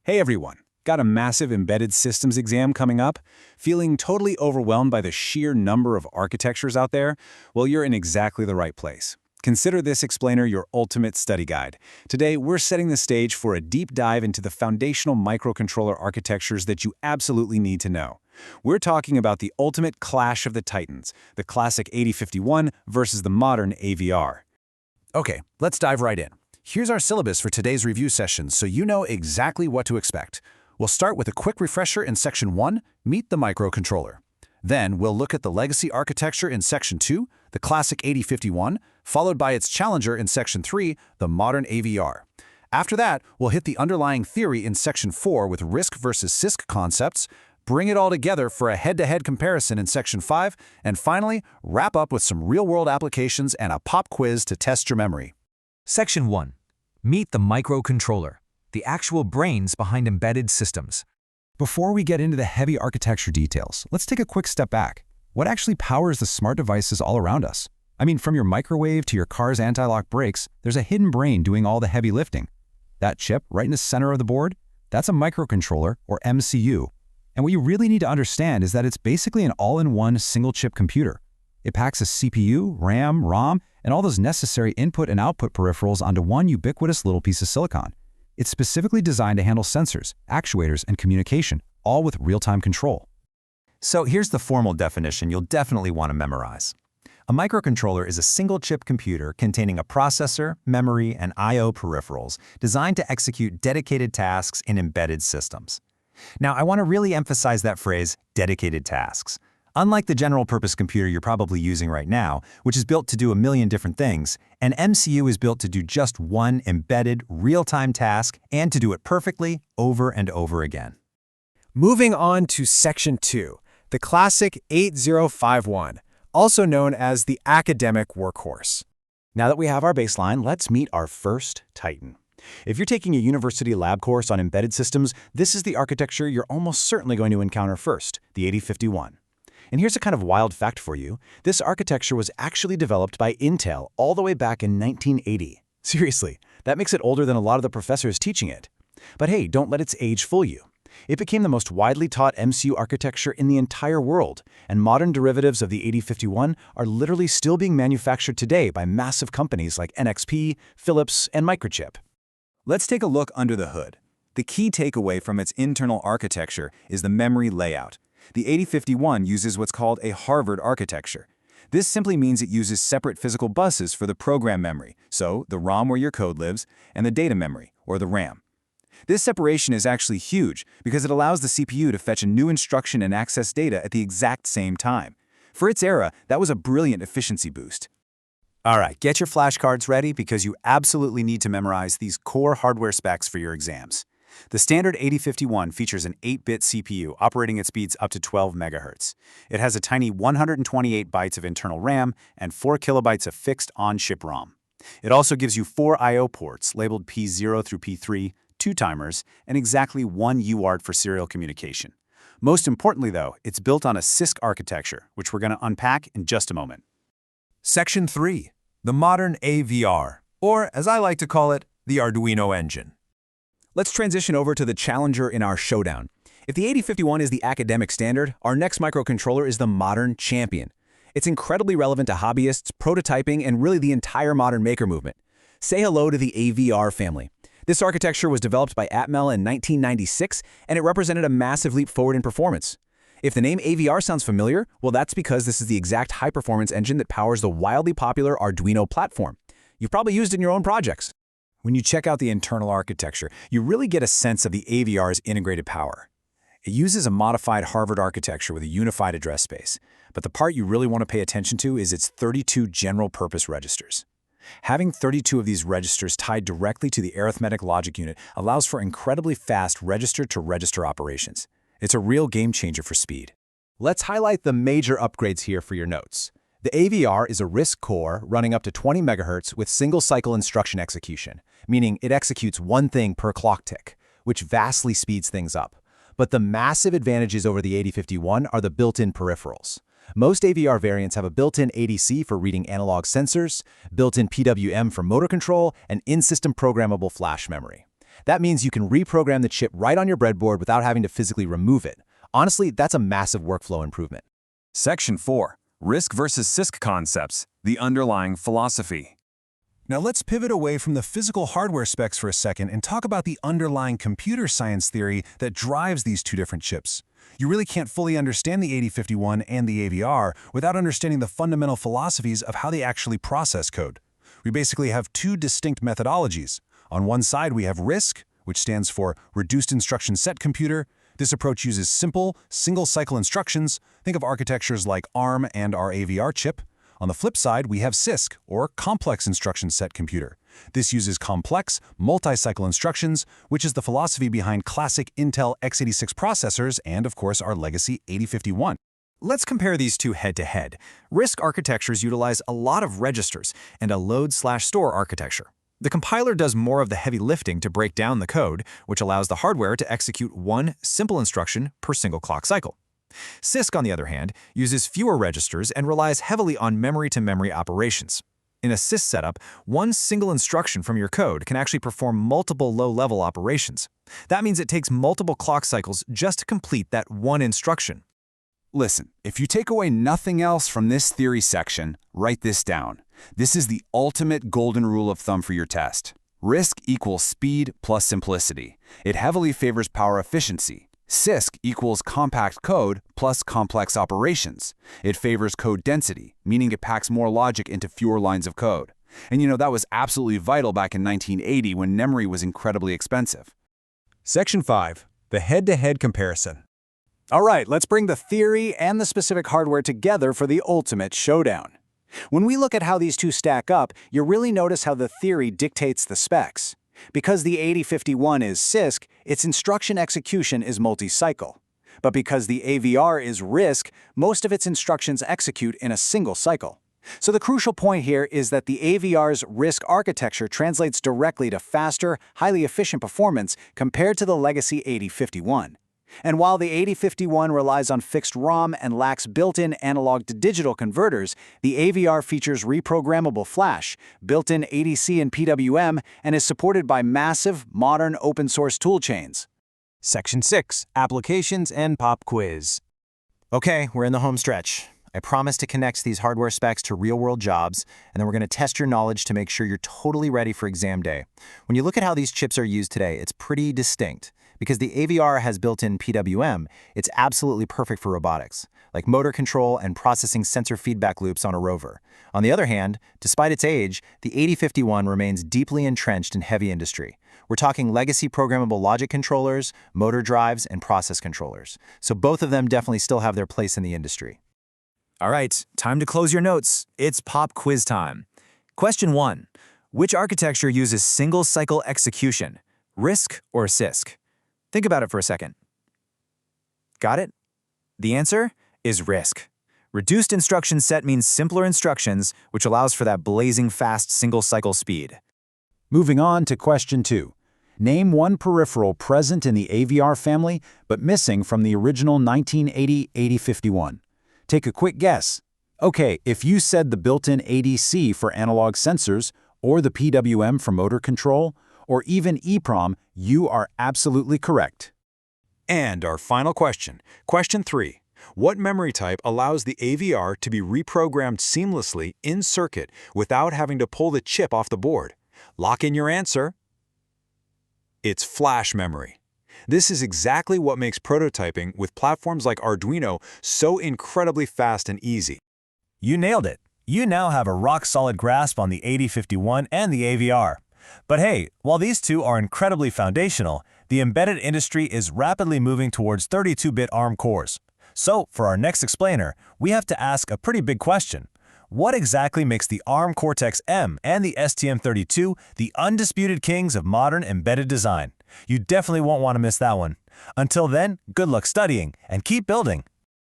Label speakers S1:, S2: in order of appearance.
S1: Hey everyone, got a massive embedded systems exam coming up? Feeling totally overwhelmed by the sheer number of architectures out there? Well, you're in exactly the right place. Consider this explainer your ultimate study guide. Today, we're setting the stage for a deep dive into the foundational microcontroller architectures that you absolutely need to know. We're talking about the ultimate clash of the titans, the classic 8051 versus the modern AVR.
S2: Okay, let's dive right in. Here's our syllabus for today's review session so you know exactly what to expect. We'll start with a quick refresher in Section 1, Meet the Microcontroller. Then we'll look at the legacy architecture in Section 2, the classic 8051, followed by its challenger in Section 3, the modern AVR. After that, we'll hit the underlying theory in Section 4 with RISC versus CISC concepts, bring it all together for a head-to-head comparison in Section 5, and finally, wrap up with some real-world applications and a pop quiz to test your memory.
S3: Section 1. Meet the microcontroller, the actual brains behind embedded systems.
S4: Before we get into the heavy architecture details, let's take a quick step back. What actually powers the smart devices all around us? I mean, from your microwave to your car's anti-lock brakes, there's a hidden brain doing all the heavy lifting. That chip right in the center of the board, that's a microcontroller, or MCU. And what you really need to understand is that it's basically an all-in-one single-chip computer. It packs a CPU, RAM, ROM, and all those necessary input and output peripherals onto one ubiquitous little piece of silicon. It's specifically designed to handle sensors, actuators, and communication, all with real-time control.
S5: So here's the formal definition you'll definitely want to memorize. A microcontroller is a single-chip computer containing a processor, memory, and I/O peripherals designed to execute dedicated tasks in embedded systems. Now, I want to really emphasize that phrase, dedicated tasks. Unlike the general-purpose computer you're probably using right now, which is built to do a million different things, an MCU is built to do just one embedded, real-time task and to do it perfectly over and over again.
S6: Moving on to Section 2, the classic 8051, also known as the academic workhorse.
S1: Now that we have our baseline, let's meet our first titan. If you're taking a university lab course on embedded systems, this is the architecture you're almost certainly going to encounter first, the 8051. And here's a kind of wild fact for you. This architecture was actually developed by Intel all the way back in 1980. Seriously, that makes it older than a lot of the professors teaching it. But hey, don't let its age fool you. It became the most widely taught MCU architecture in the entire world, and modern derivatives of the 8051 are literally still being manufactured today by massive companies like NXP, Philips, and Microchip. Let's take a look under the hood. The key takeaway from its internal architecture is the memory layout. The 8051 uses what's called a Harvard architecture. This simply means it uses separate physical buses for the program memory, so the ROM where your code lives, and the data memory, or the RAM. This separation is actually huge because it allows the CPU to fetch a new instruction and access data at the exact same time. For its era, that was a brilliant efficiency boost. All right, get your flashcards ready because you absolutely need to memorize these core hardware specs for your exams. The standard 8051 features an 8-bit CPU operating at speeds up to 12 MHz. It has a tiny 128 bytes of internal RAM and 4 kilobytes of fixed on-chip ROM. It also gives you 4 I/O ports labeled P0 through P3, 2 timers, and exactly 1 UART for serial communication. Most importantly, though, it's built on a CISC architecture, which we're going to unpack in just a moment.
S3: Section 3. The modern AVR, or as I like to call it, the Arduino engine.
S1: Let's transition over to the challenger in our showdown. If the 8051 is the academic standard, our next microcontroller is the modern champion. It's incredibly relevant to hobbyists, prototyping, and really the entire modern maker movement. Say hello to the AVR family. This architecture was developed by Atmel in 1996, and it represented a massive leap forward in performance. If the name AVR sounds familiar, well, that's because this is the exact high-performance engine that powers the wildly popular Arduino platform. You've probably used it in your own projects. When you check out the internal architecture, you really get a sense of the AVR's integrated power. It uses a modified Harvard architecture with a unified address space, but the part you really want to pay attention to is its 32 general-purpose registers. Having 32 of these registers tied directly to the arithmetic logic unit allows for incredibly fast register-to-register operations. It's a real game-changer for speed. Let's highlight the major upgrades here for your notes. The AVR is a RISC core running up to 20 MHz with single-cycle instruction execution, meaning it executes one thing per clock tick, which vastly speeds things up. But the massive advantages over the 8051 are the built-in peripherals. Most AVR variants have a built-in ADC for reading analog sensors, built-in PWM for motor control, and in-system programmable flash memory.
S2: That means you can reprogram the chip right on your breadboard without having to physically remove it. Honestly, that's a massive workflow improvement.
S3: Section 4. RISC versus CISC concepts, the underlying philosophy.
S4: Now let's pivot away from the physical hardware specs for a second and talk about the underlying computer science theory that drives these two different chips. You really can't fully understand the 8051 and the AVR without understanding the fundamental philosophies of how they actually process code. We basically have two distinct methodologies. On one side, we have RISC, which stands for Reduced Instruction Set Computer. This approach uses simple, single-cycle instructions. Think of architectures like ARM and our AVR chip. On the flip side, we have CISC, or Complex Instruction Set Computer. This uses complex, multi-cycle instructions, which is the philosophy behind classic Intel x86 processors and, of course, our legacy 8051.
S5: Let's compare these two head-to-head. RISC architectures utilize a lot of registers and a load/store architecture. The compiler does more of the heavy lifting to break down the code, which allows the hardware to execute one simple instruction per single clock cycle. CISC, on the other hand, uses fewer registers and relies heavily on memory-to-memory operations. In a CISC setup, one single instruction from your code can actually perform multiple low-level operations. That means it takes multiple clock cycles just to complete that one instruction.
S2: Listen, if you take away nothing else from this theory section, write this down. This is the ultimate golden rule of thumb for your test. RISC equals speed plus simplicity. It heavily favors power efficiency. CISC equals compact code plus complex operations. It favors code density, meaning it packs more logic into fewer lines of code. And that was absolutely vital back in 1980 when memory was incredibly expensive.
S6: Section 5. The head-to-head comparison. All right, let's bring the theory and the specific hardware together for the ultimate showdown. When we look at how these two stack up, you really notice how the theory dictates the specs. Because the 8051 is CISC, its instruction execution is multi-cycle. But because the AVR is RISC, most of its instructions execute in a single cycle. So the crucial point here is that the AVR's RISC architecture translates directly to faster, highly efficient performance compared to the legacy 8051. And while the 8051 relies on fixed ROM and lacks built-in analog-to-digital converters, the AVR features reprogrammable flash, built-in ADC and PWM, and is supported by massive, modern open-source toolchains.
S1: Section 6. Applications and Pop Quiz.
S5: Okay, we're in the home stretch. I promise to connect these hardware specs to real-world jobs, and then we're going to test your knowledge to make sure you're totally ready for exam day. When you look at how these chips are used today, it's pretty distinct. Because the AVR has built-in PWM, it's absolutely perfect for robotics, like motor control and processing sensor feedback loops on a rover. On the other hand, despite its age, the 8051 remains deeply entrenched in heavy industry. We're talking legacy programmable logic controllers, motor drives, and process controllers. So both of them definitely still have their place in the industry. All right, time to close your notes. It's pop quiz time. Question 1. Which architecture uses single-cycle execution, RISC or CISC? Think about it for a second. Got it? The answer is RISC. Reduced instruction set means simpler instructions, which allows for that blazing fast single-cycle speed.
S1: Moving on to question 2. Name one peripheral present in the AVR family, but missing from the original 1980 8051. Take a quick guess. Okay, if you said the built-in ADC for analog sensors, or the PWM for motor control, or even EEPROM, you are absolutely correct.
S3: And our final question, question 3. What memory type allows the AVR to be reprogrammed seamlessly in circuit without having to pull the chip off the board? Lock in your answer. It's flash memory. This is exactly what makes prototyping with platforms like Arduino so incredibly fast and easy.
S7: You nailed it. You now have a rock-solid grasp on the 8051 and the AVR. But hey, while these two are incredibly foundational, the embedded industry is rapidly moving towards 32-bit ARM cores. So, for our next explainer, we have to ask a pretty big question. What exactly makes the ARM Cortex-M and the STM32 the undisputed kings of modern embedded design? You definitely won't want to miss that one. Until then, good luck studying and keep building.